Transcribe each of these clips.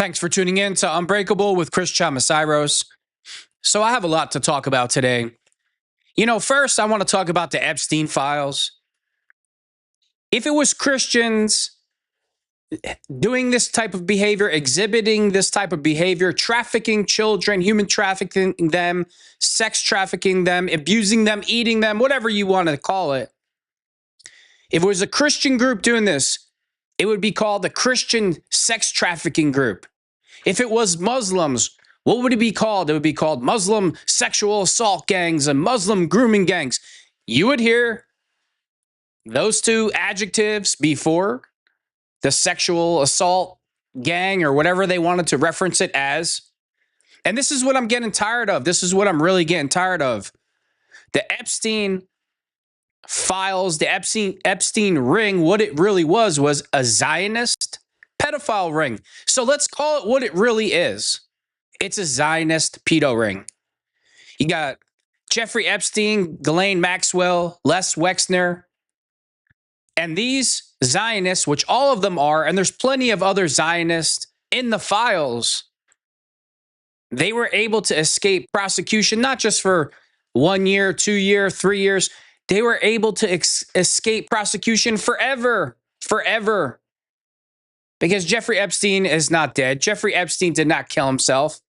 Thanks for tuning in to Unbreakable with Chris Chamasiros. So I have a lot to talk about today. First I want to talk about the Epstein files. If it was Christians doing this type of behavior, exhibiting this type of behavior, trafficking children, human trafficking them, sex trafficking them, abusing them, eating them, whatever you want to call it. If it was a Christian group doing this, it would be called the Christian sex trafficking group. If it was Muslims, what would it be called? It would be called Muslim sexual assault gangs and Muslim grooming gangs. You would hear those two adjectives before the sexual assault gang or whatever they wanted to reference it as. And this is what I'm getting tired of. This is what I'm really getting tired of. The Epstein files, the Epstein ring, what it really was a Zionist pedophile ring. So let's call it what it really is. It's a Zionist pedo ring. You got Jeffrey Epstein, Ghislaine Maxwell, Les Wexner, and these Zionists, which all of them are, and there's plenty of other Zionists in the files, they were able to escape prosecution, not just for 1 year, 2 years, 3 years. They were able to escape prosecution forever. Because Jeffrey Epstein is not dead. Jeffrey Epstein did not kill himself.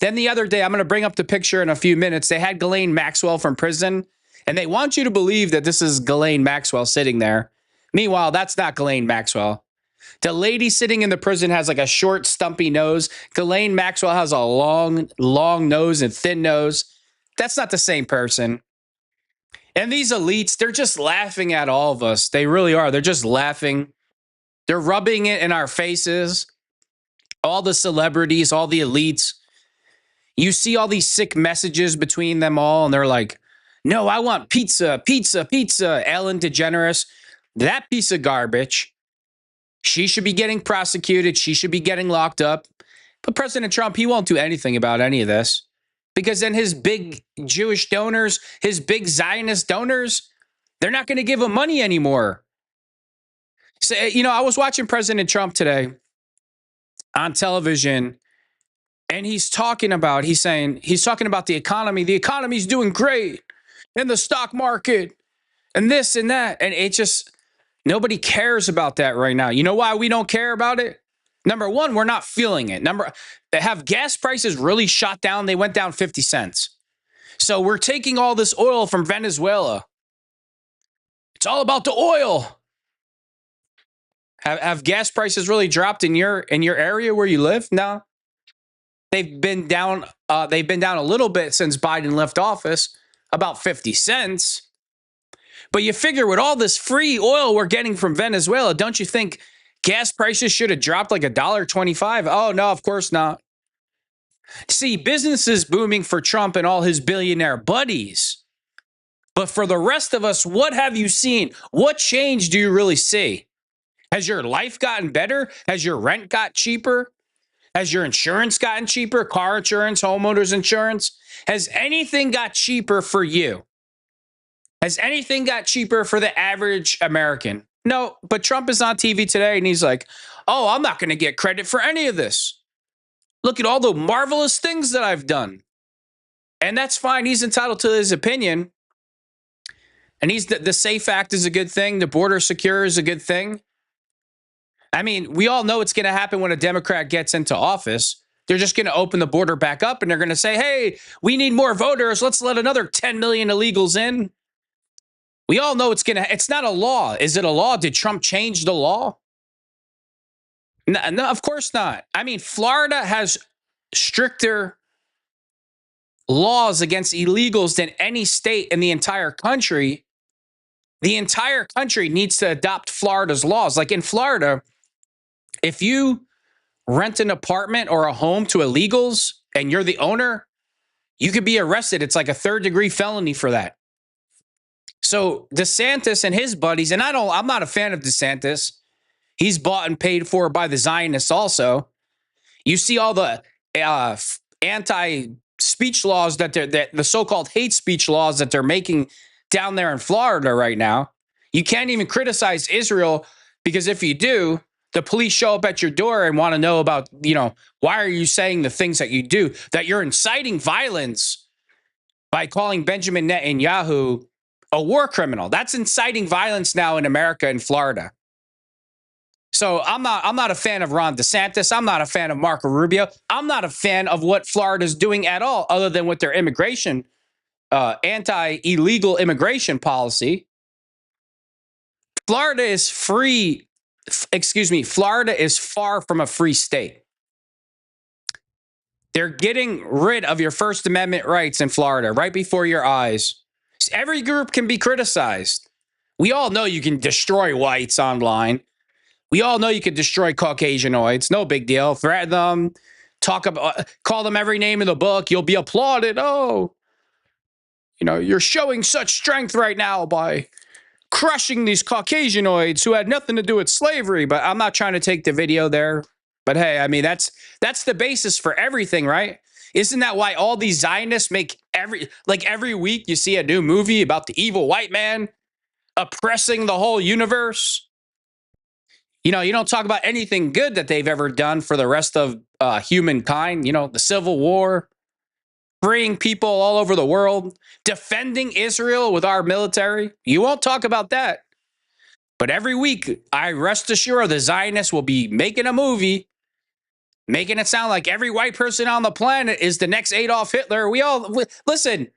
Then the other day, I'm going to bring up the picture in a few minutes. They had Ghislaine Maxwell from prison, and they want you to believe that this is Ghislaine Maxwell sitting there. Meanwhile, that's not Ghislaine Maxwell. The lady sitting in the prison has like a short, stumpy nose. Ghislaine Maxwell has a long nose and thin nose. That's not the same person. And these elites, they're just laughing at all of us. They really are. They're just laughing. They're rubbing it in our faces. All the celebrities, all the elites. You see all these sick messages between them all, and they're like, no, I want pizza, pizza, pizza. Ellen DeGeneres, that piece of garbage. She should be getting prosecuted. She should be getting locked up. But President Trump, he won't do anything about any of this. Because then his big Jewish donors, his big Zionist donors, they're not going to give him money anymore. So, I was watching President Trump today on television, and he's talking about the economy. The economy's doing great, and the stock market, and this and that. And it just, nobody cares about that right now. You know why we don't care about it? Number one, we're not feeling it. They have gas prices really shot down. They went down 50 cents. So we're taking all this oil from Venezuela. It's all about the oil. Have gas prices really dropped in your area where you live? No. They've been down a little bit since Biden left office, about 50 cents. But you figure with all this free oil we're getting from Venezuela, don't you think gas prices should have dropped like $1.25? Oh, no, of course not. See, business is booming for Trump and all his billionaire buddies. But for the rest of us, what have you seen? What change do you really see? Has your life gotten better? Has your rent got cheaper? Has your insurance gotten cheaper? Car insurance, homeowners insurance? Has anything got cheaper for you? Has anything got cheaper for the average American? No, but Trump is on TV today and he's like, oh, I'm not going to get credit for any of this. Look at all the marvelous things that I've done. And that's fine. He's entitled to his opinion. And the SAFE Act is a good thing. The border secure is a good thing. I mean, we all know it's going to happen when a Democrat gets into office. They're just going to open the border back up and they're going to say, hey, we need more voters. Let's let another 10 million illegals in. We all know it's not a law. Is it a law? Did Trump change the law? No, of course not. I mean, Florida has stricter laws against illegals than any state in the entire country. The entire country needs to adopt Florida's laws. Like in Florida, if you rent an apartment or a home to illegals and you're the owner, you could be arrested. It's like a third-degree felony for that. So DeSantis and his buddies, and I'm not a fan of DeSantis. He's bought and paid for by the Zionists also. You see all the anti-speech laws that the so-called hate speech laws that they're making down there in Florida right now. You can't even criticize Israel because if you do, the police show up at your door and want to know about, why are you saying the things that you do, that you're inciting violence by calling Benjamin Netanyahu a war criminal. That's inciting violence now in America and Florida. So I'm not a fan of Ron DeSantis. I'm not a fan of Marco Rubio. I'm not a fan of what Florida's doing at all, other than with their immigration, anti-illegal immigration policy. Florida is free. Excuse me. Florida is far from a free state. They're getting rid of your First Amendment rights in Florida right before your eyes. Every group can be criticized. We all know you can destroy whites online. We all know you can destroy Caucasianoids. No big deal. Threaten them. Call them every name in the book. You'll be applauded. Oh, you're showing such strength right now by crushing these Caucasianoids who had nothing to do with slavery. But I'm not trying to take the video there. But hey, I mean, that's the basis for everything, right? Isn't that why all these Zionists make every week you see a new movie about the evil white man oppressing the whole universe? You don't talk about anything good that they've ever done for the rest of humankind. The Civil War, freeing people all over the world, defending Israel with our military. You won't talk about that. But every week, I rest assured the Zionists will be making a movie, making it sound like every white person on the planet is the next Adolf Hitler. Listen,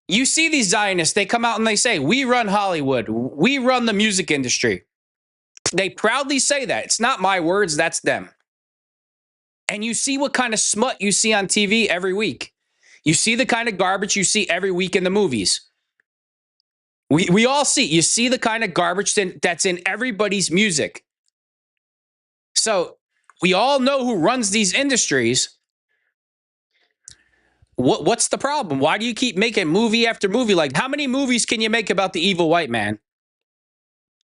you see these Zionists, they come out and they say, we run Hollywood. We run the music industry. They proudly say that. It's not my words, that's them. And you see what kind of smut you see on TV every week. You see the kind of garbage you see every week in the movies. We all see. You see the kind of garbage that's in everybody's music. So we all know who runs these industries. What's the problem? Why do you keep making movie after movie? Like, how many movies can you make about the evil white man?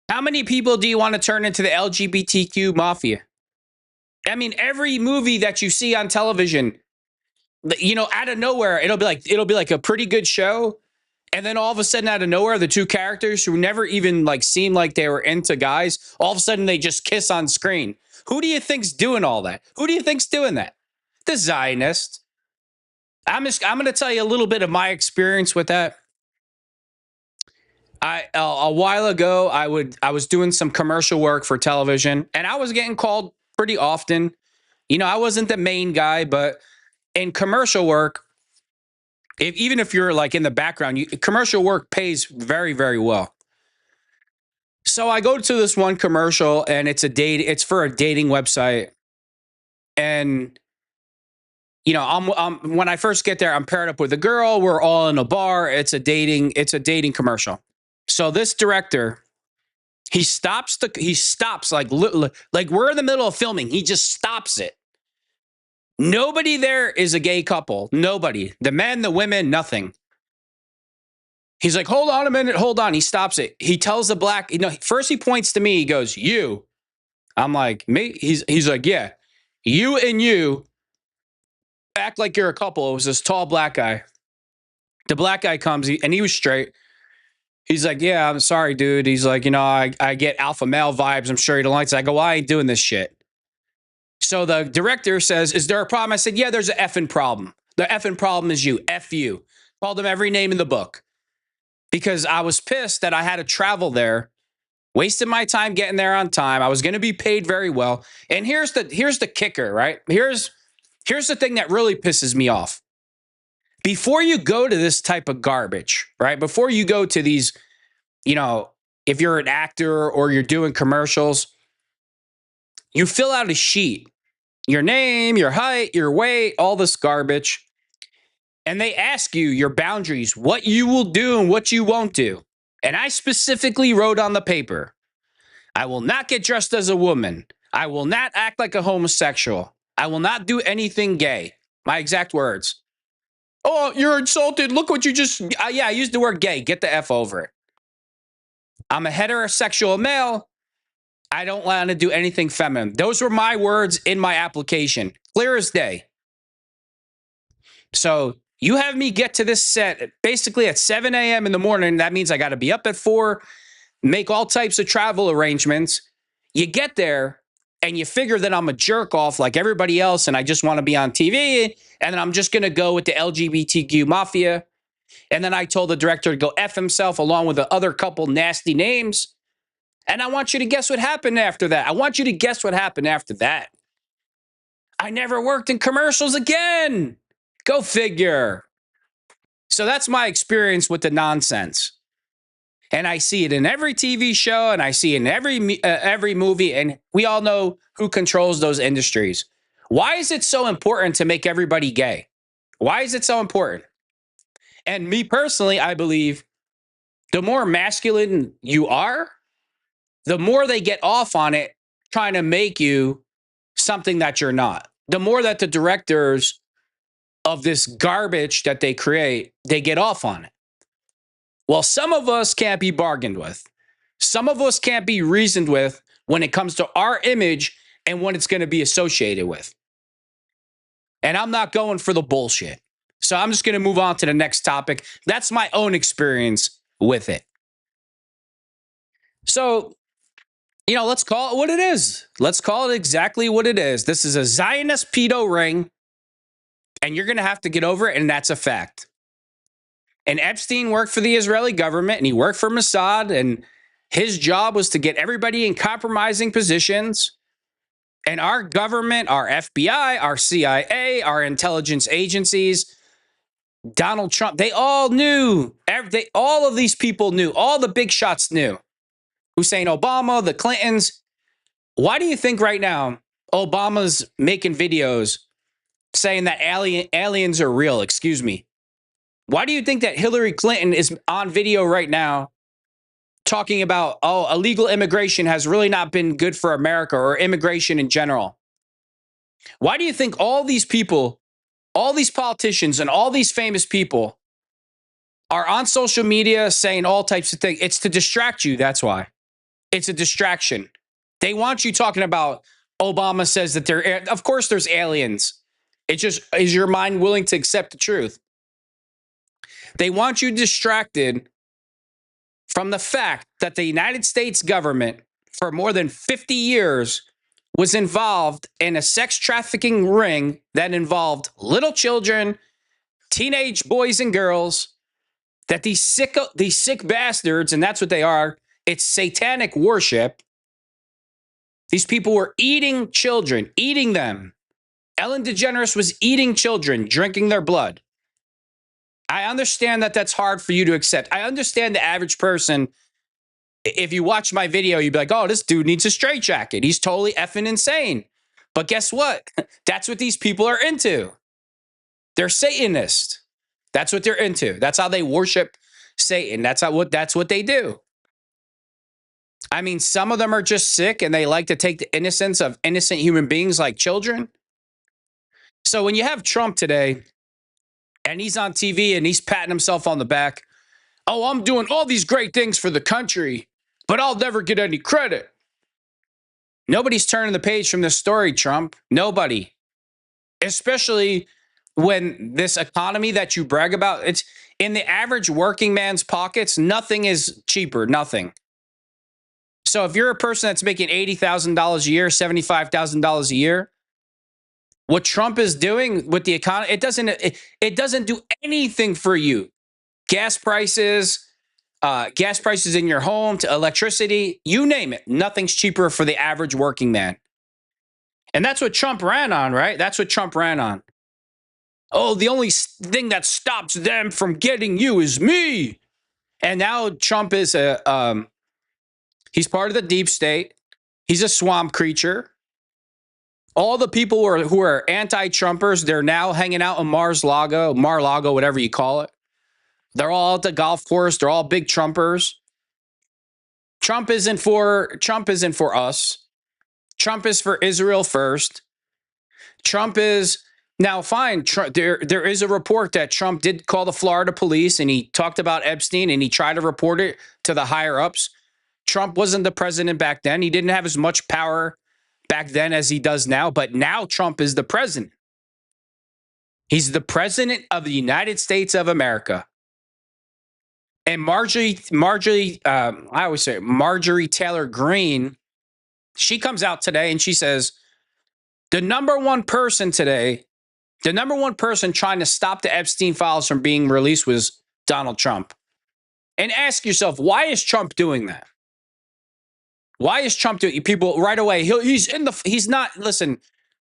How many people do you want to turn into the LGBTQ mafia? I mean, every movie that you see on television, out of nowhere, it'll be like a pretty good show. And then all of a sudden, out of nowhere, the two characters who never even seemed like they were into guys, all of a sudden they just kiss on screen. Who do you think's doing all that? Who do you think's doing that? The Zionist. I'm going to tell you a little bit of my experience with that. A while ago, I was doing some commercial work for television, and I was getting called pretty often. I wasn't the main guy, but in commercial work, even if you're in the background, commercial work pays very, very well. So I go to this one commercial, and it's for a dating website, and when I first get there, I'm paired up with a girl. We're all in a bar. It's a dating commercial. So this director, he stops like we're in the middle of filming. He just stops it. Nobody there is a gay couple. Nobody. The men, the women, nothing. He's like, hold on a minute. Hold on. He stops it. He tells the black, first he points to me. He goes, you. I'm like, me? He's like, yeah. You and you act like you're a couple. It was this tall black guy. The black guy comes, and he was straight. He's like, yeah, I'm sorry, dude. He's like, I get alpha male vibes. I'm sure you don't like this. I go, well, I ain't doing this shit. So the director says, is there a problem? I said, yeah, there's an effing problem. The effing problem is you. F you. Called him every name in the book. Because I was pissed that I had to travel there, wasted my time getting there on time. I was going to be paid very well. And here's the kicker, right? Here's the thing that really pisses me off. Before you go to this type of garbage, right? Before you go to these, if you're an actor or you're doing commercials, you fill out a sheet, your name, your height, your weight, all this garbage. And they ask you your boundaries, what you will do and what you won't do. And I specifically wrote on the paper, I will not get dressed as a woman. I will not act like a homosexual. I will not do anything gay. My exact words. Oh, you're insulted. Look what you just... yeah, I used the word gay. Get the F over it. I'm a heterosexual male. I don't want to do anything feminine. Those were my words in my application. Clear as day. So you have me get to this set basically at 7 a.m. in the morning. That means I got to be up at 4, make all types of travel arrangements. you get there and you figure that I'm a jerk off like everybody else and I just want to be on TV and then I'm just going to go with the LGBTQ mafia. And then I told the director to go F himself along with the other couple nasty names. And I want you to guess what happened after that. I want you to guess what happened after that. I never worked in commercials again. Go figure. So that's my experience with the nonsense. And I see it in every TV show and I see it in every movie. And we all know who controls those industries. Why is it so important to make everybody gay? Why is it so important? And me personally, I believe the more masculine you are, the more they get off on it trying to make you something that you're not. The more that the directors of this garbage that they create, they get off on it. Well, some of us can't be bargained with. Some of us can't be reasoned with when it comes to our image and what it's going to be associated with. And I'm not going for the bullshit. So I'm just going to move on to the next topic. That's my own experience with it. So, let's call it what it is. Let's call it exactly what it is. This is a Zionist Pedo ring, and you're going to have to get over it, and that's a fact. And Epstein worked for the Israeli government, and he worked for Mossad, and his job was to get everybody in compromising positions. And our government, our FBI, our CIA, our intelligence agencies, Donald Trump, they all knew. All of these people knew. All the big shots knew. Hussein Obama, the Clintons. Why do you think right now Obama's making videos saying that aliens are real? Excuse me. Why do you think that Hillary Clinton is on video right now talking about, illegal immigration has really not been good for America or immigration in general? Why do you think all these people, all these politicians and all these famous people are on social media saying all types of things? It's to distract you. That's why. It's a distraction. They want you talking about Obama says that of course there's aliens. It just, is your mind willing to accept the truth? They want you distracted from the fact that the United States government for more than 50 years was involved in a sex trafficking ring that involved little children, teenage boys and girls, that these sick bastards, and that's what they are, it's satanic worship. These people were eating children, eating them. Ellen DeGeneres was eating children, drinking their blood. I understand that that's hard for you to accept. I understand the average person, if you watch my video, you'd be like, oh, this dude needs a straitjacket. He's totally effing insane. But guess what? That's what these people are into. They're Satanists. That's what they're into. That's how they worship Satan. That's what they do. I mean, some of them are just sick and they like to take the innocence of innocent human beings like children. So when you have Trump today and he's on TV and he's patting himself on the back, oh, I'm doing all these great things for the country, but I'll never get any credit. Nobody's turning the page from this story, Trump. Nobody. Especially when this economy that you brag about, it's in the average working man's pockets, nothing is cheaper, nothing. So if you're a person that's making $80,000 a year, $75,000 a year, what Trump is doing with the economy, it doesn't do anything for you. Gas prices in your home, to electricity, you name it. Nothing's cheaper for the average working man. And that's what Trump ran on, right? That's what Trump ran on. Oh, the only thing that stops them from getting you is me. And now Trump is he's part of the deep state. He's a swamp creature. All the people who are anti-Trumpers, they're now hanging out in Mar-a-Lago, whatever you call it. They're all at the golf course. They're all big Trumpers. Trump isn't for us. Trump is for Israel first. Trump is now fine. There is a report that Trump did call the Florida police and he talked about Epstein and he tried to report it to the higher ups. Trump wasn't the president back then. He didn't have as much power back then as he does now, but now Trump is the president. He's the president of the United States of America. And Marjorie Taylor Greene She comes out today and she says, the number one person today, the number one person trying to stop the Epstein files from being released was Donald Trump. And ask yourself, why is Trump doing that? Why is Trump doing people right away? He's not, listen,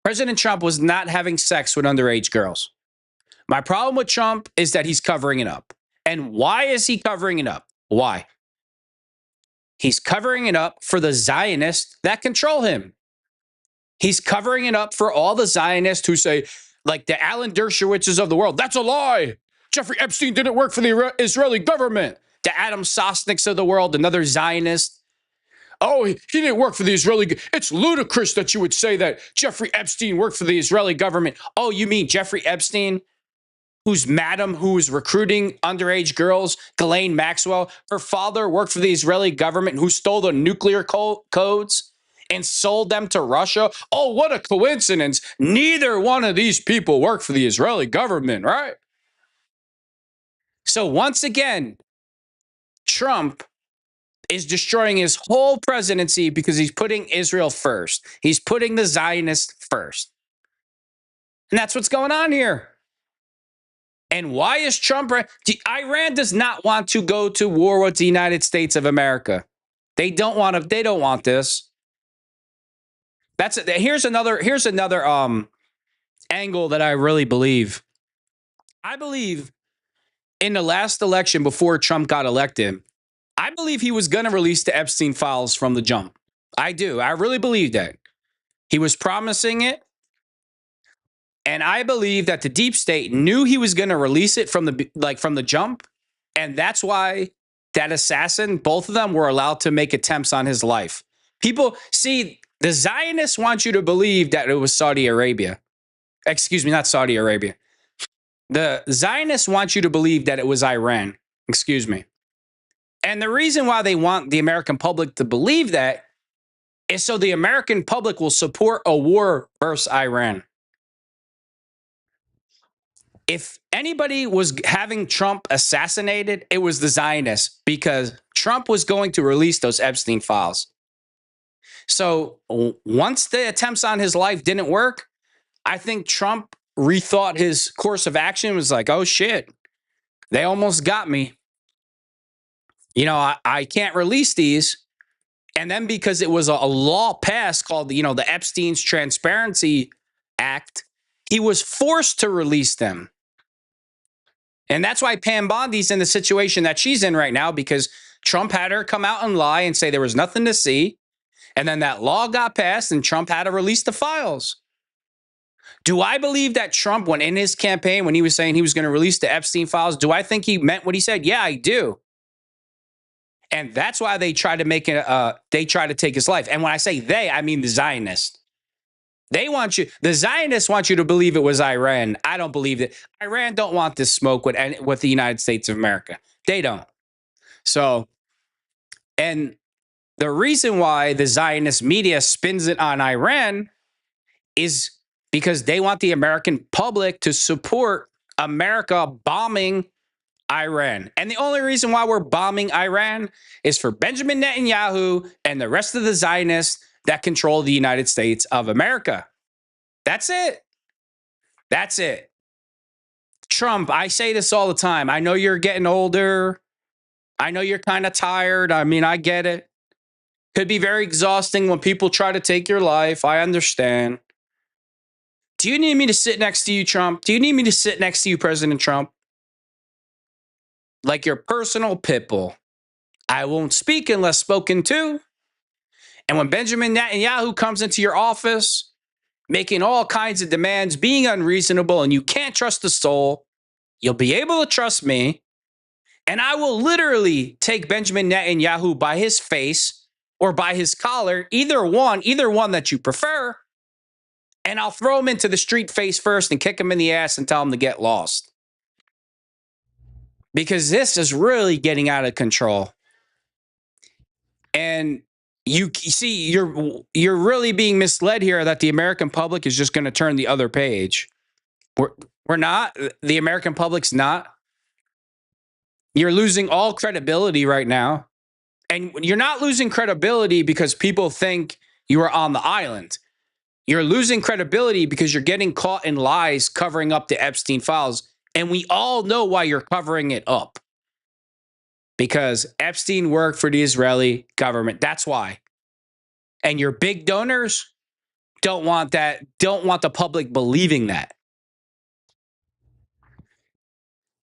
President Trump was not having sex with underage girls. My problem with Trump is that he's covering it up. And why is he covering it up? Why? He's covering it up for the Zionists that control him. He's covering it up for all the Zionists who say, like the Alan Dershowitzes of the world, that's a lie. Jeffrey Epstein didn't work for the Israeli government. The Adam Sosnicks of the world, another Zionist. Oh, he didn't work for the Israeli. It's ludicrous that you would say that Jeffrey Epstein worked for the Israeli government. Oh, you mean Jeffrey Epstein, who's madam, who was recruiting underage girls, Ghislaine Maxwell? Her father worked for the Israeli government, who stole the nuclear codes and sold them to Russia. Oh, what a coincidence. Neither one of these people worked for the Israeli government, right? So once again, Trump is destroying his whole presidency because he's putting Israel first. He's putting the Zionists first. And that's what's going on here. And why is Trump? Iran does not want to go to war with the United States of America. They don't want to. They don't want this. That's it. Here's another angle that I really believe. I believe in the last election before Trump got elected, I believe he was going to release the Epstein files from the jump. I do. I really believe that. He was promising it. And I believe that the deep state knew he was going to release it from the jump. And that's why that assassin, both of them were allowed to make attempts on his life. People see, the Zionists want you to believe that it was Saudi Arabia. Excuse me, not Saudi Arabia. The Zionists want you to believe that it was Iran. Excuse me. And the reason why they want the American public to believe that is so the American public will support a war versus Iran. If anybody was having Trump assassinated, it was the Zionists, because Trump was going to release those Epstein files. So once the attempts on his life didn't work, I think Trump rethought his course of action, was like, oh shit, they almost got me. You know, I can't release these. And then because it was a law passed called, the Epstein's Transparency Act, he was forced to release them. And that's why Pam Bondi's in the situation that she's in right now, because Trump had her come out and lie and say there was nothing to see. And then that law got passed and Trump had to release the files. Do I believe that Trump, when in his campaign, when he was saying he was going to release the Epstein files, do I think he meant what he said? Yeah, I do. And that's why they try to make it, they try to take his life. And when I say they, I mean the Zionists. The Zionists want you to believe it was Iran. I don't believe it. Iran don't want this smoke with the United States of America. They don't. So, and the reason why the Zionist media spins it on Iran is because they want the American public to support America bombing Iran. And the only reason why we're bombing Iran is for Benjamin Netanyahu and the rest of the Zionists that control the United States of America. That's it. That's it. Trump, I say this all the time. I know you're getting older. I know you're kind of tired. I mean, I get it. Could be very exhausting when people try to take your life. I understand. Do you need me to sit next to you, Trump? Do you need me to sit next to you, President Trump? Like your personal pit bull. I won't speak unless spoken to. And when Benjamin Netanyahu comes into your office, making all kinds of demands, being unreasonable, and you can't trust the soul, you'll be able to trust me. And I will literally take Benjamin Netanyahu by his face or by his collar, either one that you prefer, and I'll throw him into the street face first and kick him in the ass and tell him to get lost. Because this is really getting out of control. And you see, you're really being misled here that the American public is just going to turn the other page. We're not. The American public's not. You're losing all credibility right now. And you're not losing credibility because people think you are on the island. You're losing credibility because you're getting caught in lies covering up the Epstein files. And we all know why you're covering it up. Because Epstein worked for the Israeli government. That's why. And your big donors don't want that, don't want the public believing that.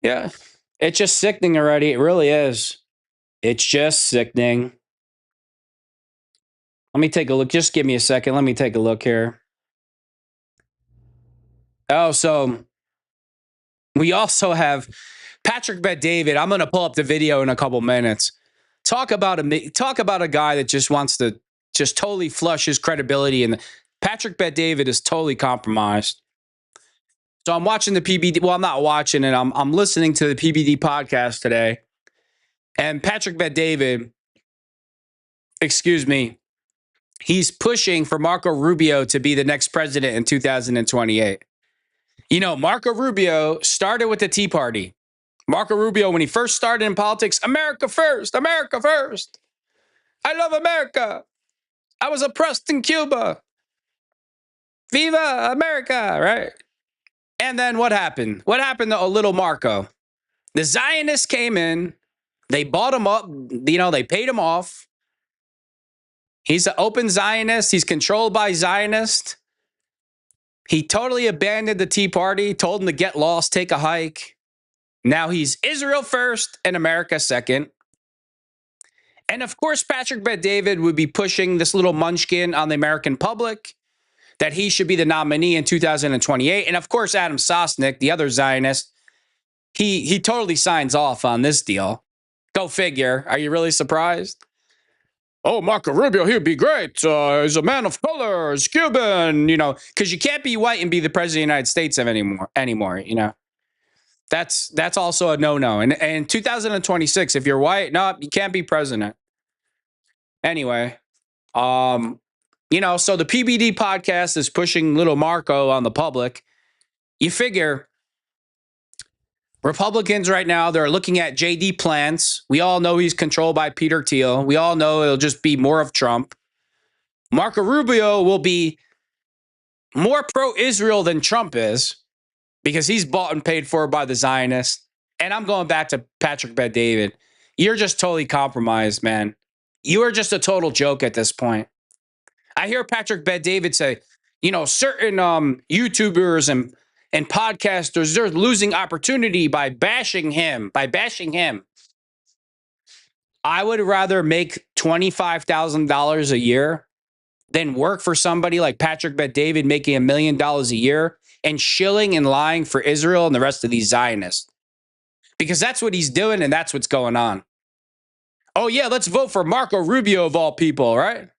Yeah. It's just sickening already. It really is. It's just sickening. Let me take a look. Just give me a second. Let me take a look here. Oh, so we also have Patrick Bet-David. I'm going to pull up the video in a couple minutes. Talk about a guy that just wants to just totally flush his credibility. And Patrick Bet-David is totally compromised. So I'm watching the PBD. Well, I'm not watching it. I'm listening to the PBD podcast today. And Patrick Bet-David, excuse me, he's pushing for Marco Rubio to be the next president in 2028. You know, Marco Rubio started with the Tea Party. Marco Rubio, when he first started in politics, America first, America first. I love America. I was oppressed in Cuba. Viva America, right? And then what happened? What happened to a little Marco? The Zionists came in. They bought him up. You know, they paid him off. He's an open Zionist. He's controlled by Zionists. He totally abandoned the Tea Party, told him to get lost, take a hike. Now he's Israel first and America second. And of course, Patrick Bet-David would be pushing this little munchkin on the American public that he should be the nominee in 2028. And of course, Adam Sosnick, the other Zionist, he totally signs off on this deal. Go figure. Are you really surprised? Oh, Marco Rubio, he'd be great. He's a man of color. He's Cuban, you know, because you can't be white and be the president of the United States anymore, you know. That's also a no-no. And in 2026, if you're white, no, you can't be president. Anyway, you know, so the PBD podcast is pushing little Marco on the public. You figure Republicans right now, they're looking at JD plans. We all know he's controlled by Peter Thiel. We all know it'll just be more of Trump. Marco Rubio will be more pro-Israel than Trump is because he's bought and paid for by the Zionists. And I'm going back to Patrick Bet-David. You're just totally compromised, man. You are just a total joke at this point. I hear Patrick Bet-David say, you know, certain YouTubers and podcasters, they're losing opportunity by bashing him. I would rather make $25,000 a year than work for somebody like Patrick Bet-David making $1 million a year and shilling and lying for Israel and the rest of these Zionists. Because that's what he's doing and that's what's going on. Oh, yeah, let's vote for Marco Rubio of all people, right?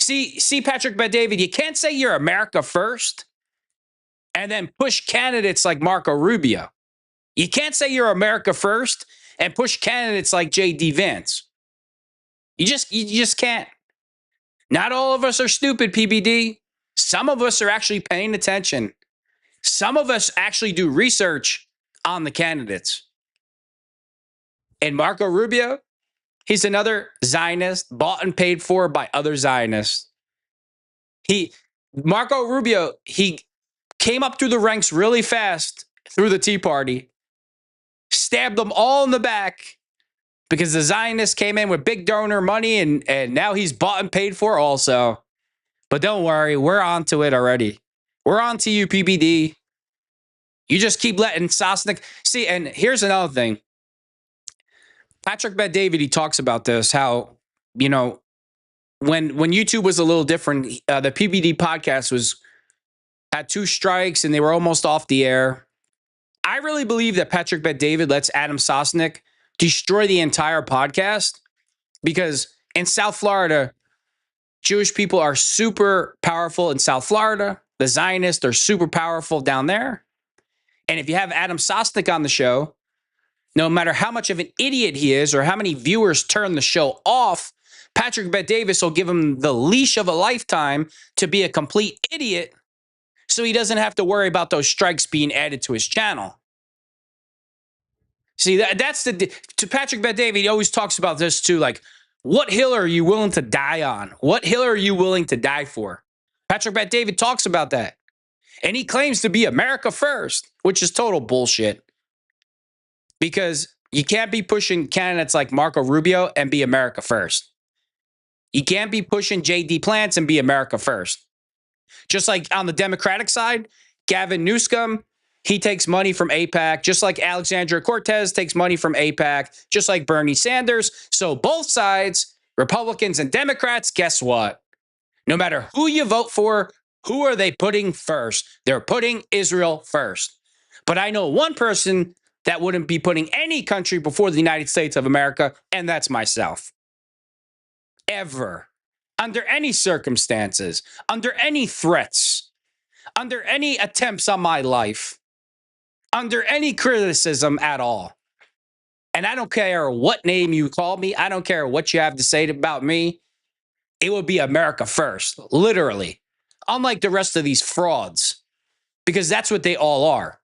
See, Patrick Bet-David, you can't say you're America first and then push candidates like Marco Rubio. You can't say you're America first and push candidates like J.D. Vance. You just can't. Not all of us are stupid, PBD. Some of us are actually paying attention. Some of us actually do research on the candidates. And Marco Rubio, he's another Zionist bought and paid for by other Zionists. Marco Rubio, he came up through the ranks really fast through the Tea Party, stabbed them all in the back because the Zionists came in with big donor money and now he's bought and paid for also. But don't worry, we're on to it already. We're on to you, PBD. You just keep letting Sosnick. See, and here's another thing. Patrick Bet-David, he talks about this, how, you know, when YouTube was a little different, the PBD podcast had 2 strikes and they were almost off the air. I really believe that Patrick Bet-David lets Adam Sosnick destroy the entire podcast because in South Florida, Jewish people are super powerful in South Florida. The Zionists are super powerful down there. And if you have Adam Sosnick on the show, no matter how much of an idiot he is or how many viewers turn the show off, Patrick Bet-David will give him the leash of a lifetime to be a complete idiot so he doesn't have to worry about those strikes being added to his channel. See, that's to Patrick Bet-David, he always talks about this too, like, What hill are you willing to die on? What hill are you willing to die for? Patrick Bet-David talks about that. And he claims to be America first, which is total bullshit. Because you can't be pushing candidates like Marco Rubio and be America first. You can't be pushing J.D. Plants and be America first. Just like on the Democratic side, Gavin Newsom, he takes money from AIPAC, just like Alexandria Cortez takes money from AIPAC, just like Bernie Sanders. So both sides, Republicans and Democrats, guess what? No matter who you vote for, who are they putting first? They're putting Israel first. But I know one person that wouldn't be putting any country before the United States of America, and that's myself. Ever. Under any circumstances, under any threats, under any attempts on my life, under any criticism at all. And I don't care what name you call me. I don't care what you have to say about me. It would be America first, literally. Unlike the rest of these frauds, because that's what they all are.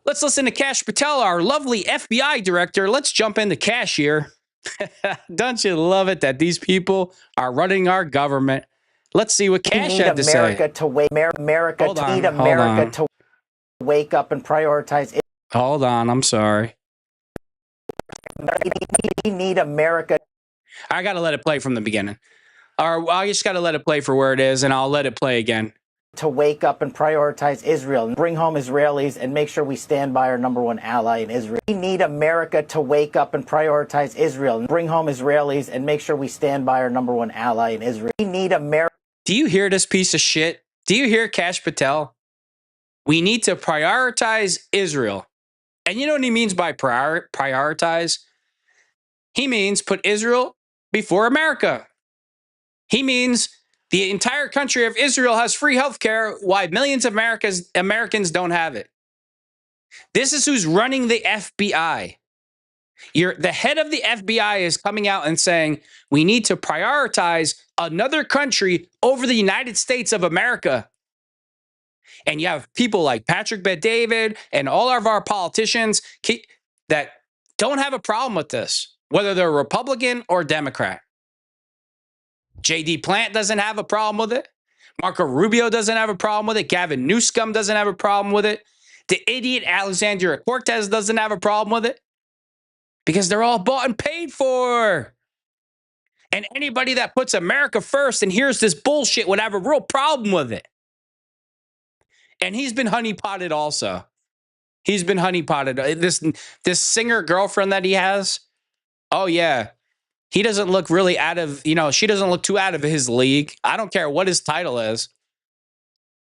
Let's listen to KASH Patel, our lovely FBI director. Let's jump into KASH here. Don't you love it that these people are running our government? Let's see what KASH had to say. America to wake up and prioritize it. Hold on, I'm sorry. We need America. I got to let it play from the beginning. Or I just got to let it play for where it is, and I'll let it play again. To wake up and prioritize Israel and bring home Israelis and make sure we stand by our #1 ally in Israel. We need America to wake up and prioritize Israel and bring home Israelis and make sure we stand by our #1 ally in Israel. We need America. Do you hear this piece of shit? Do you hear KASH Patel? We need to prioritize Israel. And you know what he means by prioritize? He means put Israel before America. He means the entire country of Israel has free health care, while millions of Americans don't have it. This is who's running the FBI. The head of the FBI is coming out and saying, we need to prioritize another country over the United States of America. And you have people like Patrick Bet-David and all of our politicians that don't have a problem with this, whether they're Republican or Democrat. J.D. Plant doesn't have a problem with it. Marco Rubio doesn't have a problem with it. Gavin Newsom doesn't have a problem with it. The idiot Alexandria Cortez doesn't have a problem with it. Because they're all bought and paid for. And anybody that puts America first and hears this bullshit would have a real problem with it. And he's been honeypotted also. He's been honeypotted. This singer girlfriend that he has, oh yeah. He doesn't look really out of, she doesn't look too out of his league. I don't care what his title is.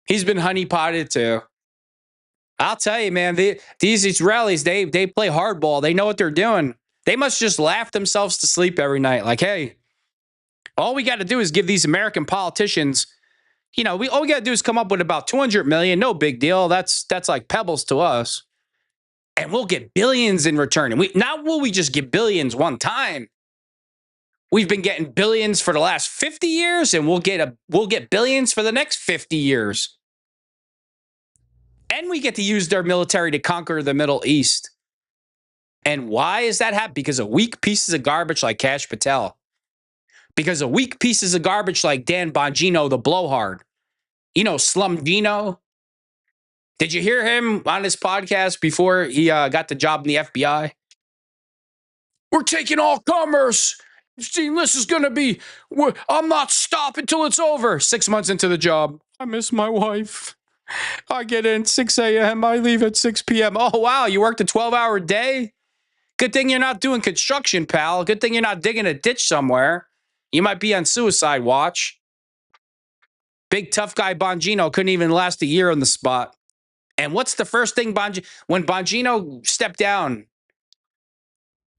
He's been honeypotted too. I'll tell you, man, these Israelis, they play hardball. They know what they're doing. They must just laugh themselves to sleep every night. Like, hey, all we got to do is give these American politicians, all we got to do is come up with about 200 million. No big deal. That's like pebbles to us. And we'll get billions in return. And not will we just get billions one time. We've been getting billions for the last 50 years, and we'll get billions for the next 50 years. And we get to use their military to conquer the Middle East. And why is that happening? Because of weak pieces of garbage like KASH Patel. Because of weak pieces of garbage like Dan Bongino, the blowhard. Slum Dino. Did you hear him on his podcast before he got the job in the FBI? We're taking all commerce. This is going to be, I'm not stopping till it's over. 6 months into the job. I miss my wife. I get in 6 a.m. I leave at 6 p.m. Oh, wow. You worked a 12-hour day? Good thing you're not doing construction, pal. Good thing you're not digging a ditch somewhere. You might be on suicide watch. Big tough guy Bongino couldn't even last a year on the spot. And what's the first thing when Bongino stepped down?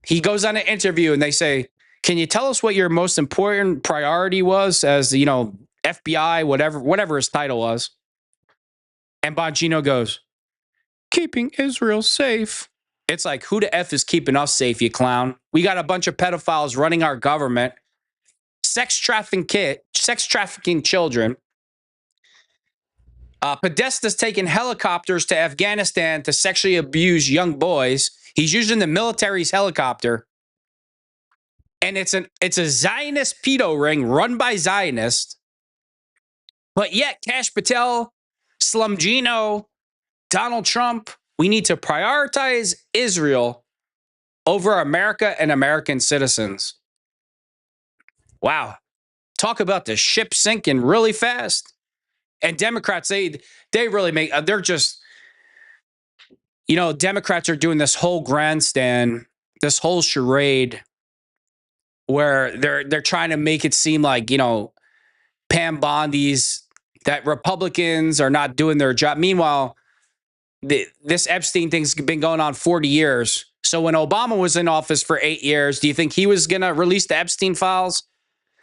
He goes on an interview and they say, can you tell us what your most important priority was as, FBI, whatever his title was? And Bongino goes, keeping Israel safe. It's like, who the F is keeping us safe, you clown? We got a bunch of pedophiles running our government, sex trafficking children. Podesta's taking helicopters to Afghanistan to sexually abuse young boys. He's using the military's helicopter. And it's a Zionist pedo ring run by Zionists. But yet, KASH Patel, Slumgino, Donald Trump, we need to prioritize Israel over America and American citizens. Wow. Talk about the ship sinking really fast. And Democrats, they really make, they're just, Democrats are doing this whole grandstand, this whole charade where they're trying to make it seem like, Pam Bondi's, that Republicans are not doing their job. Meanwhile, this Epstein thing's been going on 40 years. So when Obama was in office for 8 years, do you think he was going to release the Epstein files?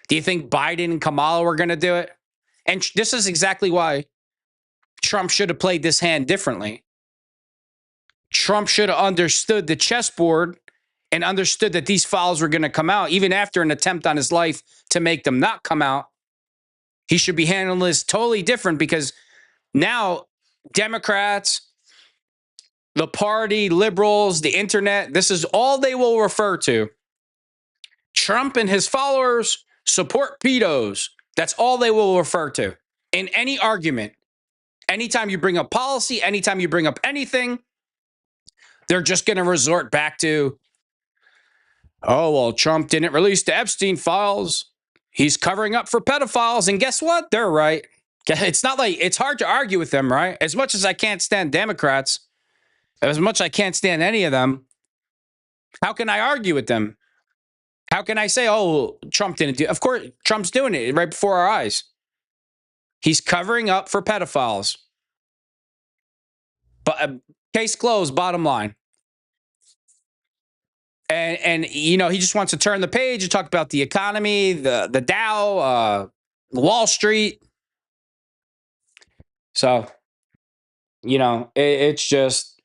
Do you think Biden and Kamala were going to do it? And this is exactly why Trump should have played this hand differently. Trump should have understood the chessboard and understood that these files were going to come out, even after an attempt on his life to make them not come out. He should be handling this totally different, because now Democrats, the party, liberals, the internet, this is all they will refer to. Trump and his followers support pedos. That's all they will refer to in any argument. Anytime you bring up policy, anytime you bring up anything, they're just going to resort back to, oh, well, Trump didn't release the Epstein files. He's covering up for pedophiles. And guess what? They're right. It's not like, it's hard to argue with them, right? As much as I can't stand Democrats, as much as I can't stand any of them, how can I argue with them? How can I say, oh, Trump didn't do it? Of course, Trump's doing it right before our eyes. He's covering up for pedophiles. But case closed, bottom line. And he just wants to turn the page and talk about the economy, the Dow, Wall Street. So, it's just,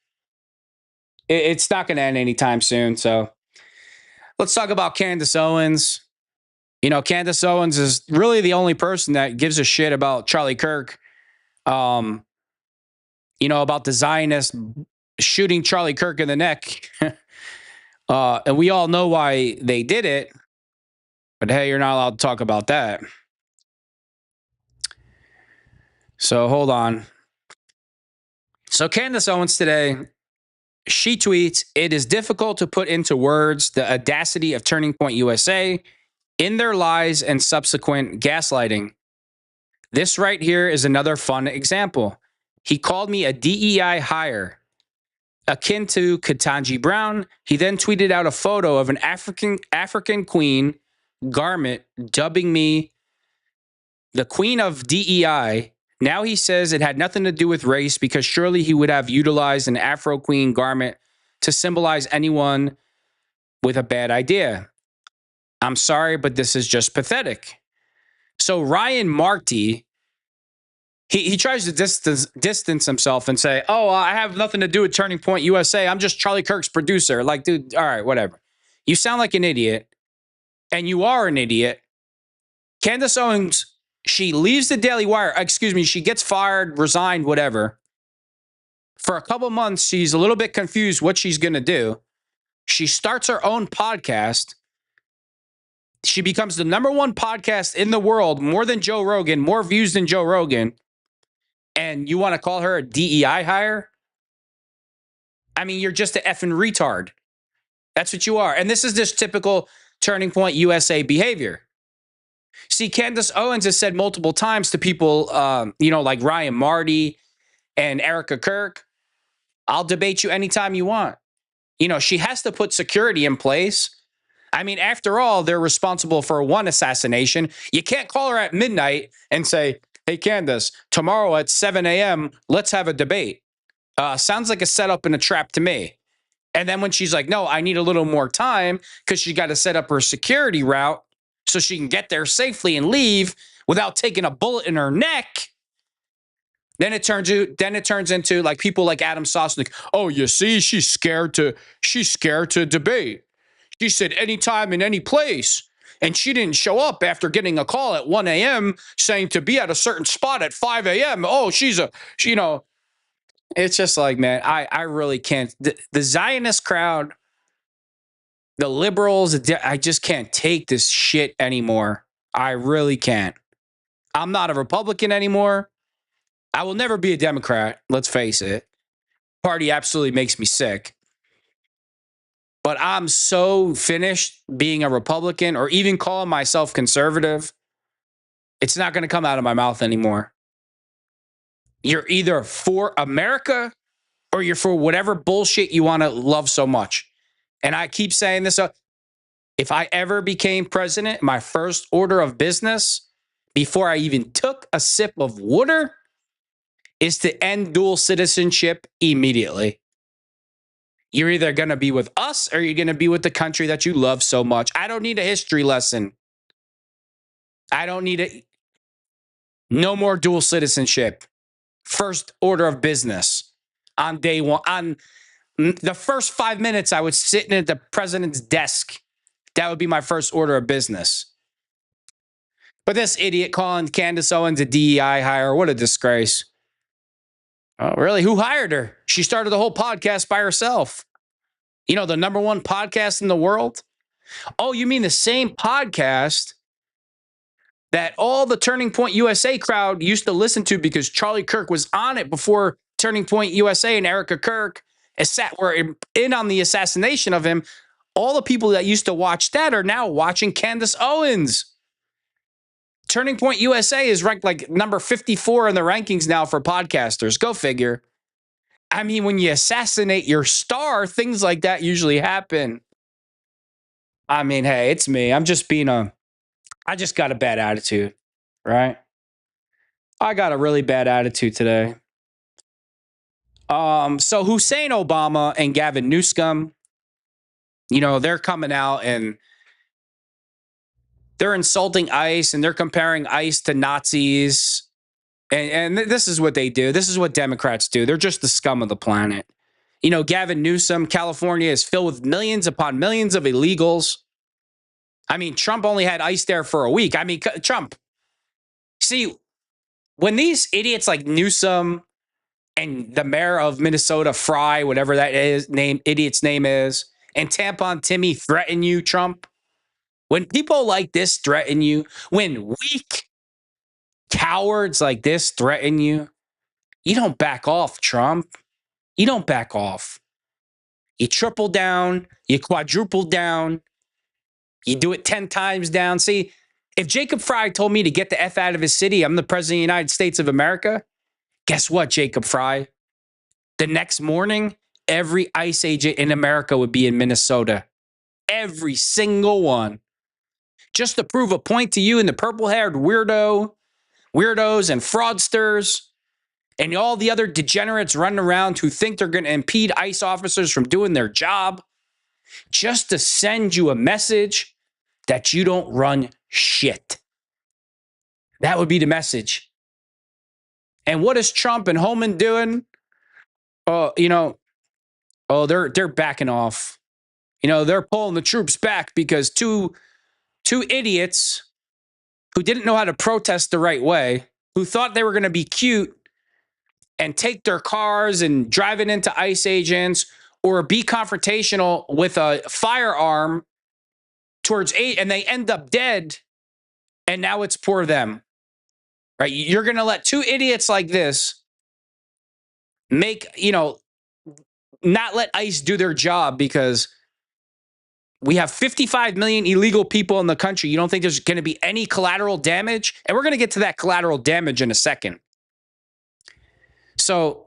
it's not going to end anytime soon. So let's talk about Candace Owens. Candace Owens is really the only person that gives a shit about Charlie Kirk. About the Zionists shooting Charlie Kirk in the neck. And we all know why they did it. But hey, you're not allowed to talk about that. So hold on. So Candace Owens today, she tweets, "It is difficult to put into words the audacity of Turning Point USA in their lies and subsequent gaslighting. This right here is another fun example. He called me a DEI hire, akin to Ketanji Brown. He then tweeted out a photo of an African queen garment, dubbing me the queen of DEI. Now he says it had nothing to do with race, because surely he would have utilized an Afro queen garment to symbolize anyone with a bad idea. I'm sorry, but this is just pathetic." So Ryan Marty, he tries to distance himself and say, oh, I have nothing to do with Turning Point USA. I'm just Charlie Kirk's producer. Like, dude, all right, whatever. You sound like an idiot, and you are an idiot. Candace Owens, she leaves the Daily Wire. Excuse me, she gets fired, resigned, whatever. For a couple months, she's a little bit confused what she's going to do. She starts her own podcast. She becomes the #1 podcast in the world, more than Joe Rogan, more views than Joe Rogan. And you want to call her a DEI hire? I mean, you're just an effing retard. That's what you are. And this is just typical Turning Point USA behavior. See, Candace Owens has said multiple times to people, like Ryan Marty and Erica Kirk, I'll debate you anytime you want. She has to put security in place. I mean, after all, they're responsible for one assassination. You can't call her at midnight and say, hey, Candace, tomorrow at 7 a.m., let's have a debate. Sounds like a setup and a trap to me. And then when she's like, no, I need a little more time because she got to set up her security route so she can get there safely and leave without taking a bullet in her neck. Then it turns into like people like Adam Sosnick. Oh, you see, she's scared to debate. She said anytime in any place. And she didn't show up after getting a call at 1 a.m. saying to be at a certain spot at 5 a.m. Oh, it's just like, man, I really can't. The Zionist crowd, The liberals, I just can't take this shit anymore. I really can't. I'm not a Republican anymore. I will never be a Democrat. Let's face it. Party absolutely makes me sick. But I'm so finished being a Republican or even calling myself conservative. It's not going to come out of my mouth anymore. You're either for America or you're for whatever bullshit you want to love so much. And I keep saying this. If I ever became president, my first order of business, before I even took a sip of water, is to end dual citizenship immediately. You're either going to be with us or you're going to be with the country that you love so much. I don't need a history lesson. I don't need it. No more dual citizenship. First order of business on day one. On the first 5 minutes, I was sitting at the president's desk. That would be my first order of business. But this idiot calling Candace Owens a DEI hire, what a disgrace. Oh, really? Who hired her? She started the whole podcast by herself. You know, the number one podcast in the world? Oh, you mean the same podcast that all the Turning Point USA crowd used to listen to because Charlie Kirk was on it before Turning Point USA and Erica Kirk were in on the assassination of him. All the people that used to watch that are now watching Candace Owens. Turning Point USA is ranked like number 54 in the rankings now for podcasters. Go figure. I mean, when you assassinate your star, things like that usually happen. I mean, hey, it's me. I just got a bad attitude, right? I got a really bad attitude today. So Hussein Obama and Gavin Newsom, you know, they're coming out and they're insulting ICE and they're comparing ICE to Nazis. And this is what they do. This is what Democrats do. They're just the scum of the planet. You know, Gavin Newsom, California is filled with millions upon millions of illegals. I mean, Trump only had ICE there for a week. I mean, Trump. See, when these idiots like Newsom and the mayor of Minnesota, Fry, whatever that idiot's name is, and Tampon Timmy threaten you, Trump, when people like this threaten you, when weak cowards like this threaten you, you don't back off, Trump. You don't back off. You triple down, you quadruple down, you do it 10 times down. See, if Jacob Fry told me to get the F out of his city, I'm the president of the United States of America. Guess what, Jacob Fry? The next morning, every ICE agent in America would be in Minnesota. Every single one. Just to prove a point to you and the purple-haired weirdos and fraudsters and all the other degenerates running around who think they're going to impede ICE officers from doing their job. Just to send you a message that you don't run shit. That would be the message. And what is Trump and Holman doing? They're backing off. You know, they're pulling the troops back because two idiots who didn't know how to protest the right way, who thought they were going to be cute and take their cars and drive it into ICE agents or be confrontational with a firearm towards and they end up dead. And now it's poor them, right? You're going to let two idiots like this not let ICE do their job because we have 55 million illegal people in the country. You don't think there's going to be any collateral damage? And we're going to get to that collateral damage in a second. So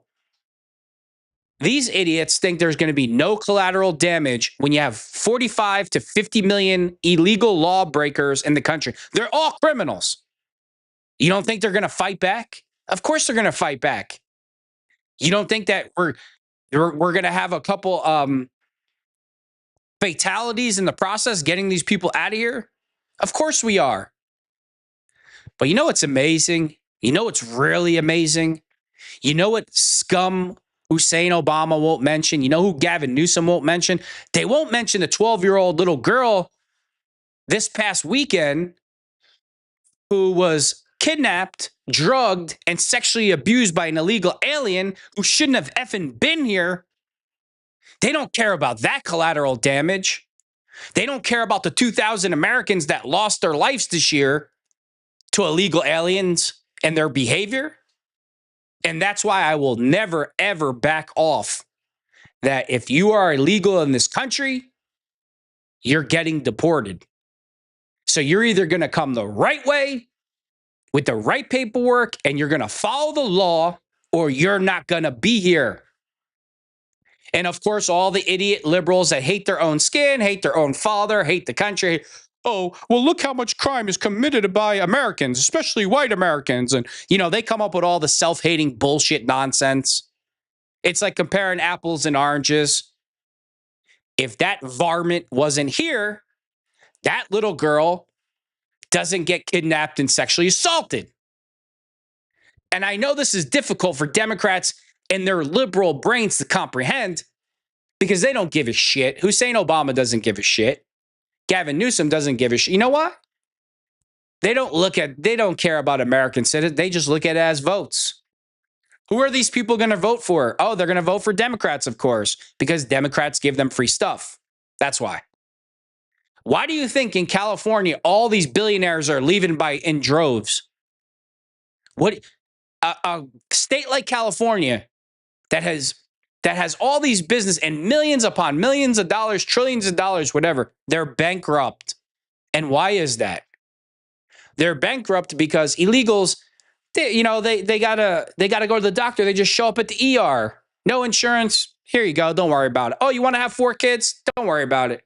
these idiots think there's going to be no collateral damage when you have 45 to 50 million illegal lawbreakers in the country. They're all criminals. You don't think they're going to fight back? Of course they're going to fight back. You don't think that we're going to have a couple fatalities in the process getting these people out of here? Of course we are. But you know what's amazing? You know what's really amazing? You know what scum Hussein Obama won't mention? You know who Gavin Newsom won't mention? They won't mention the 12-year-old little girl this past weekend who was kidnapped, drugged, and sexually abused by an illegal alien who shouldn't have effing been here. They don't care about that collateral damage. They don't care about the 2,000 Americans that lost their lives this year to illegal aliens and their behavior. And that's why I will never, ever back off that if you are illegal in this country, you're getting deported. So you're either going to come the right way with the right paperwork and you're going to follow the law, or you're not going to be here. And of course, all the idiot liberals that hate their own skin, hate their own father, hate the country. Oh, well, look how much crime is committed by Americans, especially white Americans. And, you know, they come up with all the self-hating bullshit nonsense. It's like comparing apples and oranges. If that varmint wasn't here, that little girl doesn't get kidnapped and sexually assaulted. And I know this is difficult for Democrats and their liberal brains to comprehend because they don't give a shit. Hussein Obama doesn't give a shit. Gavin Newsom doesn't give a shit. You know what? They don't care about American citizens. They just look at it as votes. Who are these people going to vote for? Oh, they're going to vote for Democrats, of course, because Democrats give them free stuff. That's why. Why do you think in California all these billionaires are leaving in droves? What a state like California that has all these business and millions upon millions of dollars, trillions of dollars, whatever, they're bankrupt. And why is that? They're bankrupt because illegals, they gotta go to the doctor. They just show up at the ER. No insurance. Here you go. Don't worry about it. Oh, you want to have 4 kids? Don't worry about it.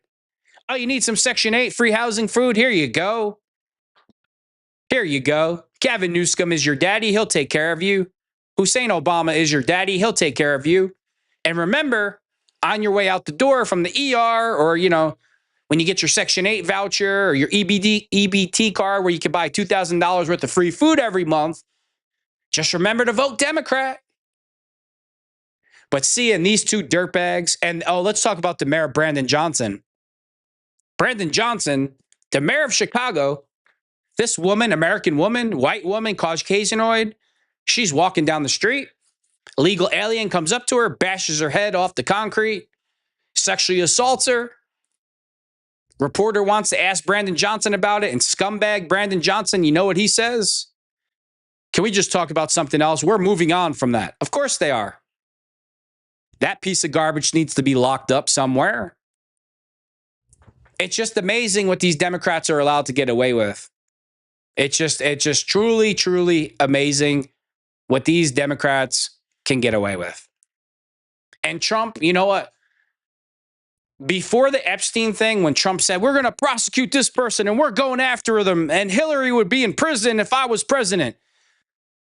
Oh, you need some Section 8 free housing, food? Here you go. Here you go. Gavin Newsom is your daddy. He'll take care of you. Hussein Obama is your daddy. He'll take care of you. And remember, on your way out the door from the ER, or, you know, when you get your Section 8 voucher or your EBT card where you can buy $2,000 worth of free food every month, just remember to vote Democrat. But seeing these two dirtbags, and let's talk about the mayor, Brandon Johnson. Brandon Johnson, the mayor of Chicago, this woman, American woman, white woman, Caucasianoid, she's walking down the street. Illegal alien comes up to her, bashes her head off the concrete, sexually assaults her. Reporter wants to ask Brandon Johnson about it, and scumbag Brandon Johnson, you know what he says? Can we just talk about something else? We're moving on from that. Of course they are. That piece of garbage needs to be locked up somewhere. It's just amazing what these Democrats are allowed to get away with. It's just truly, truly amazing what these Democrats can get away with. And Trump, you know what? Before the Epstein thing, when Trump said, we're going to prosecute this person and we're going after them and Hillary would be in prison if I was president,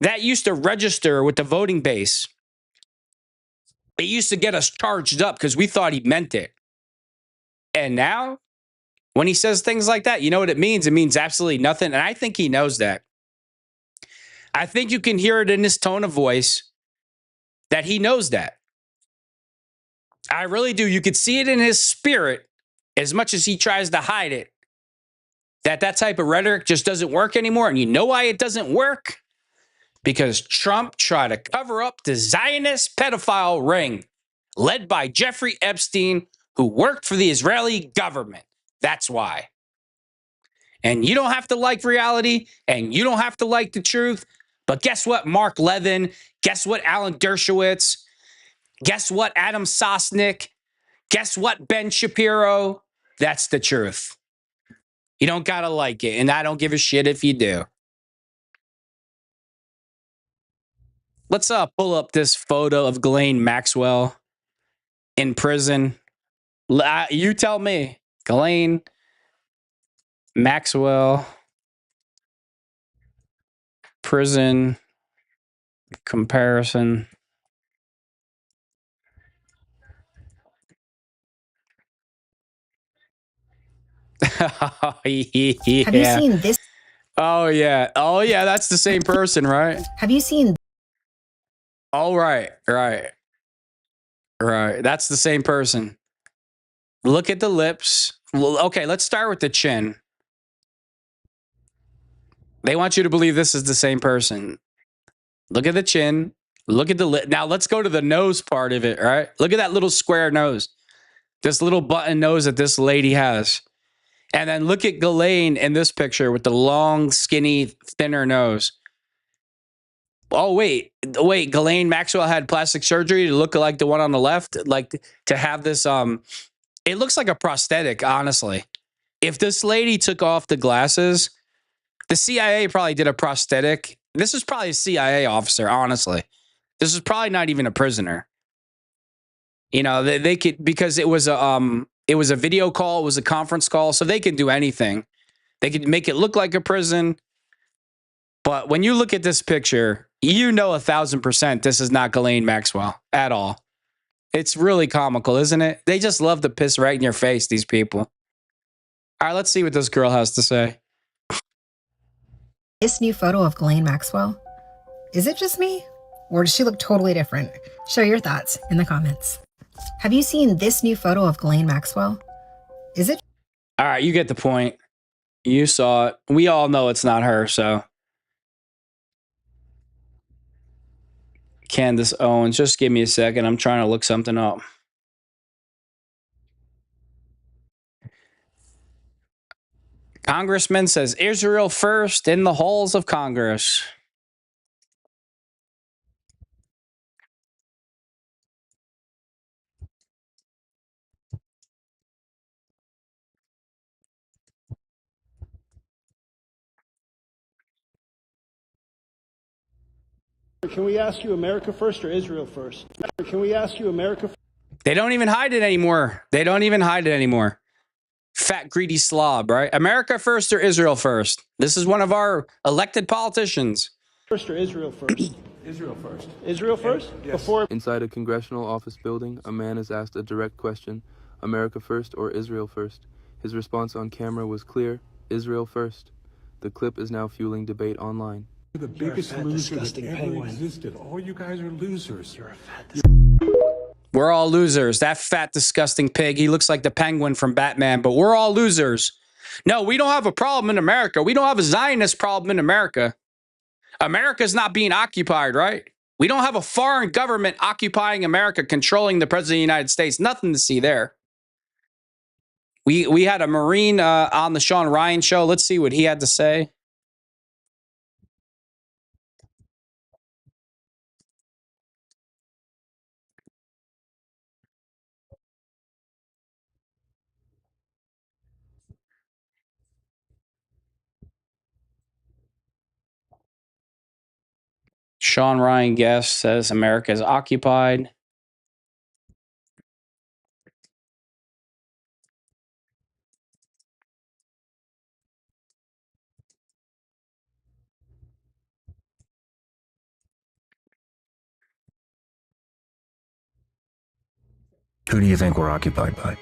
that used to register with the voting base. It used to get us charged up because we thought he meant it. And now, when he says things like that, you know what it means? It means absolutely nothing. And I think he knows that. I think you can hear it in his tone of voice that he knows that. I really do. You could see it in his spirit, as much as he tries to hide it, that type of rhetoric just doesn't work anymore. And you know why it doesn't work? Because Trump tried to cover up the Zionist pedophile ring led by Jeffrey Epstein, who worked for the Israeli government. That's why. And you don't have to like reality, and you don't have to like the truth. But guess what, Mark Levin? Guess what, Alan Dershowitz? Guess what, Adam Sosnick? Guess what, Ben Shapiro? That's the truth. You don't got to like it, and I don't give a shit if you do. Let's pull up this photo of Ghislaine Maxwell in prison. You tell me. Ghislaine Maxwell, prison comparison. Oh, yeah. Have you seen this? Oh, yeah. Oh, yeah. That's the same person, right? Have you seen? Oh, right. That's the same person. Look at the lips. Okay, let's start with the chin. They want you to believe this is the same person. Look at the chin. Look at the lip. Now let's go to the nose part of it, right? Look at that little square nose. This little button nose that this lady has. And then look at Ghislaine in this picture with the long, skinny, thinner nose. Oh, wait. Ghislaine Maxwell had plastic surgery to look like the one on the left? Like to have this, it looks like a prosthetic, honestly. If this lady took off the glasses, the CIA probably did a prosthetic. This is probably a CIA officer, honestly. This is probably not even a prisoner. You know, they could, because it was a video call, it was a conference call, so they could do anything. They could make it look like a prison. But when you look at this picture, you know 1,000% this is not Ghislaine Maxwell at all. It's really comical, isn't it? They just love to piss right in your face, these people. All right, let's see what this girl has to say. This new photo of Ghislaine Maxwell, is it just me? Or does she look totally different? Share your thoughts in the comments. Have you seen this new photo of Ghislaine Maxwell? Is it? All right, you get the point. You saw it. We all know it's not her, so. Candace Owens, just give me a second. I'm trying to look something up. Congressman says Israel first in the halls of Congress. Can we ask you America first or Israel first? Can we ask you America first? They don't even hide it anymore. They don't even hide it anymore. Fat, greedy slob, right? America first or Israel first? This is one of our elected politicians. First or Israel first? Israel first. Israel first? Yes. Before. Inside a congressional office building, a man is asked a direct question, America first or Israel first? His response on camera was clear, Israel first. The clip is now fueling debate online. You're the biggest loser that ever existed. All you guys are losers. You're a fat. We're all losers. That fat, disgusting pig, he looks like the penguin from Batman, but we're all losers. No, we don't have a problem in America. We don't have a Zionist problem in America. America's not being occupied, right? We don't have a foreign government occupying America, controlling the president of the United States. Nothing to see there. We had a Marine on the Sean Ryan show. Let's see what he had to say. Sean Ryan guest says America is occupied. Who do you think we're occupied by?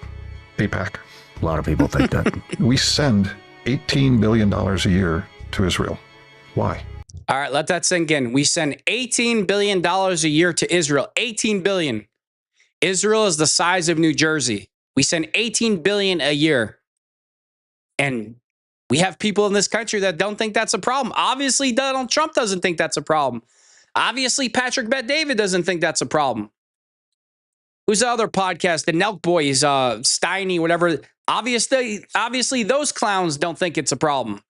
AIPAC. A lot of people think that. We send $18 billion a year to Israel. Why? All right, let that sink in. We send $18 billion a year to Israel. $18 billion. Israel is the size of New Jersey. We send $18 billion a year. And we have people in this country that don't think that's a problem. Obviously, Donald Trump doesn't think that's a problem. Obviously, Patrick Bet-David doesn't think that's a problem. Who's the other podcast? The Nelk Boys, Steiny, whatever. Obviously, those clowns don't think it's a problem.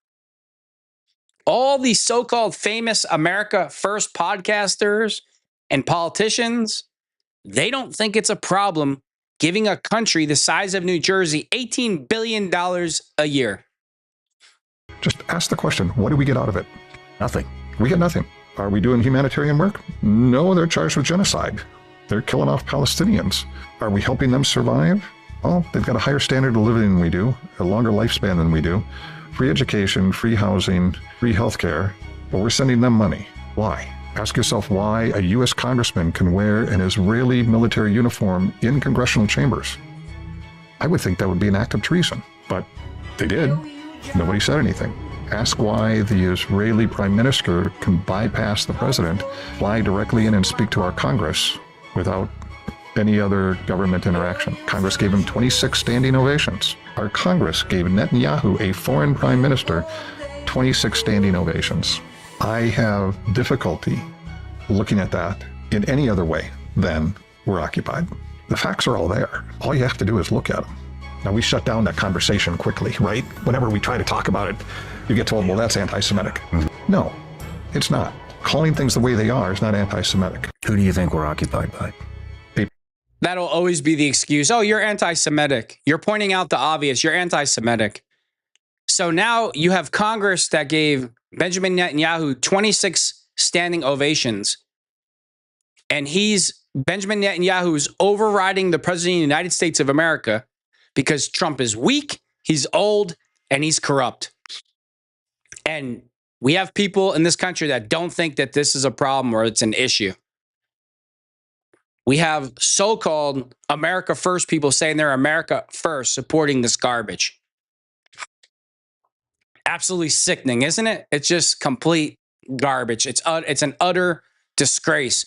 All these so-called famous America First podcasters and politicians, they don't think it's a problem giving a country the size of New Jersey $18 billion a year. Just ask the question, what do we get out of it? Nothing. We get nothing. Are we doing humanitarian work? No, they're charged with genocide. They're killing off Palestinians. Are we helping them survive? Oh, they've got a higher standard of living than we do, a longer lifespan than we do, free education, free housing, free healthcare, but we're sending them money. Why? Ask yourself why a U.S. congressman can wear an Israeli military uniform in congressional chambers. I would think that would be an act of treason, but they did. Nobody said anything. Ask why the Israeli prime minister can bypass the president, fly directly in and speak to our Congress without any other government interaction. Congress gave him 26 standing ovations. Our Congress gave Netanyahu, a foreign prime minister, 26 standing ovations. I have difficulty looking at that in any other way than we're occupied. The facts are all there. All you have to do is look at them. Now, we shut down that conversation quickly, right? Whenever we try to talk about it, you get told, well, that's anti-Semitic. No, it's not. Calling things the way they are is not anti-Semitic. Who do you think we're occupied by? That'll always be the excuse. Oh, you're anti-Semitic. You're pointing out the obvious. You're anti-Semitic. So now you have Congress that gave Benjamin Netanyahu 26 standing ovations. And Benjamin Netanyahu's overriding the president of the United States of America because Trump is weak, he's old, and he's corrupt. And we have people in this country that don't think that this is a problem or it's an issue. We have so-called America First people saying they're America First supporting this garbage. Absolutely sickening, isn't it? It's just complete garbage. It's an utter disgrace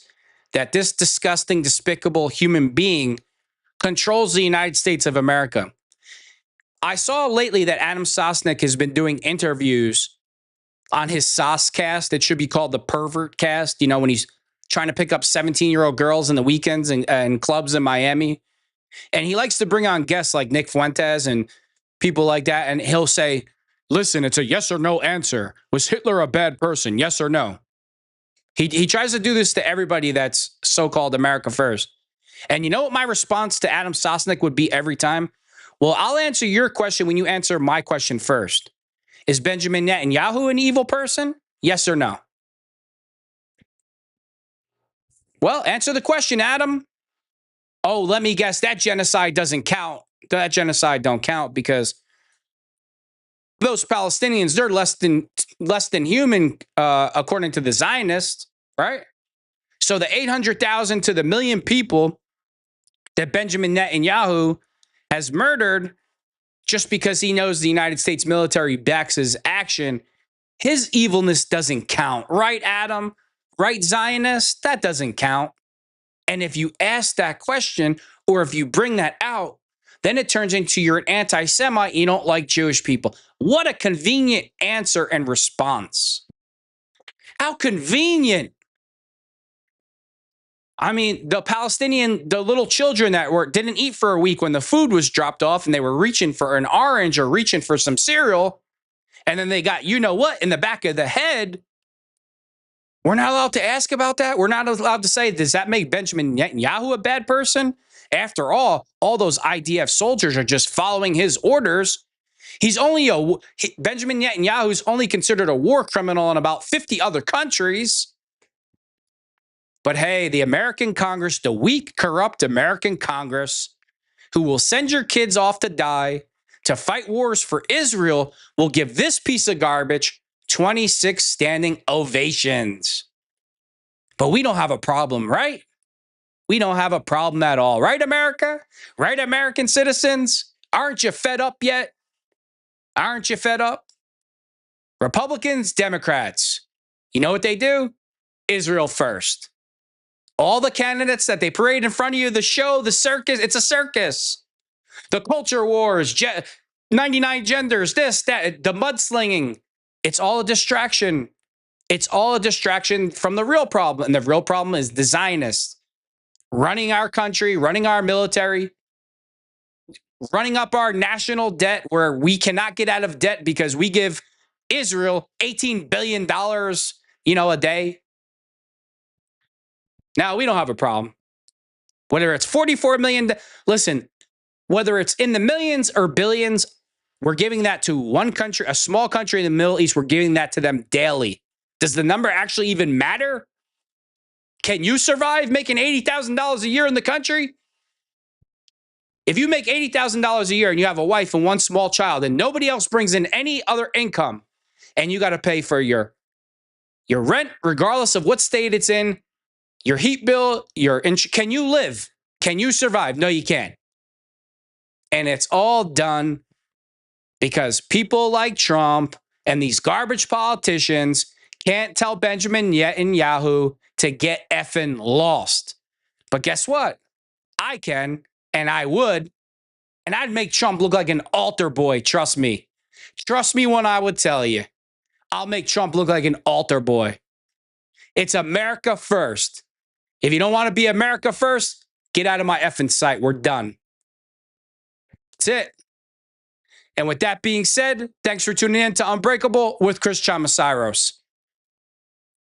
that this disgusting, despicable human being controls the United States of America. I saw lately that Adam Sosnick has been doing interviews on his Soscast. It should be called the Pervert Cast, you know, when he's trying to pick up 17-year-old girls in the weekends and clubs in Miami. And he likes to bring on guests like Nick Fuentes and people like that. And he'll say, listen, it's a yes or no answer. Was Hitler a bad person? Yes or no? He tries to do this to everybody that's so-called America First. And you know what my response to Adam Sosnick would be every time? Well, I'll answer your question when you answer my question first. Is Benjamin Netanyahu an evil person? Yes or no? Well, answer the question, Adam. Oh, let me guess, that genocide doesn't count. That genocide don't count because those Palestinians, they're less than human, according to the Zionists, right? So the 800,000 to the million people that Benjamin Netanyahu has murdered just because he knows the United States military backs his action, his evilness doesn't count. Right, Adam? Right, Zionist? That doesn't count. And if you ask that question or if you bring that out, then it turns into you're an anti-Semite, you don't like Jewish people. What a convenient answer and response. How convenient. I mean, the little children that didn't eat for a week when the food was dropped off and they were reaching for an orange or reaching for some cereal, and then they got, you know what, in the back of the head. We're not allowed to ask about that. We're not allowed to say, does that make Benjamin Netanyahu a bad person? After all those IDF soldiers are just following his orders. Benjamin Netanyahu's only considered a war criminal in about 50 other countries. But hey, the American Congress, the weak, corrupt American Congress, who will send your kids off to die, to fight wars for Israel, will give this piece of garbage 26 standing ovations. But we don't have a problem, right? We don't have a problem at all. Right, America? Right, American citizens? Aren't you fed up yet? Aren't you fed up? Republicans, Democrats, you know what they do? Israel first. All the candidates that they parade in front of you, the show, the circus, it's a circus. The culture wars, 99 genders, this, that, the mudslinging. It's all a distraction. It's all a distraction from the real problem. And the real problem is the Zionists running our country, running our military, running up our national debt where we cannot get out of debt because we give Israel $18 billion, a day. Now, we don't have a problem. Whether it's 44 million, listen, whether it's in the millions or billions, we're giving that to one country, a small country in the Middle East. We're giving that to them daily. Does the number actually even matter? Can you survive making $80,000 a year in the country? If you make $80,000 a year and you have a wife and one small child and nobody else brings in any other income and you got to pay for your rent, regardless of what state it's in, your heat bill, can you live? Can you survive? No, you can't. And it's all done because people like Trump and these garbage politicians can't tell Benjamin Netanyahu to get effing lost. But guess what? I can, and I would, and I'd make Trump look like an altar boy. Trust me. Trust me when I would tell you. I'll make Trump look like an altar boy. It's America first. If you don't want to be America first, Get out of my effing sight. We're done. That's it. And with that being said, thanks for tuning in to Unbreakable with Chris Chamasiros.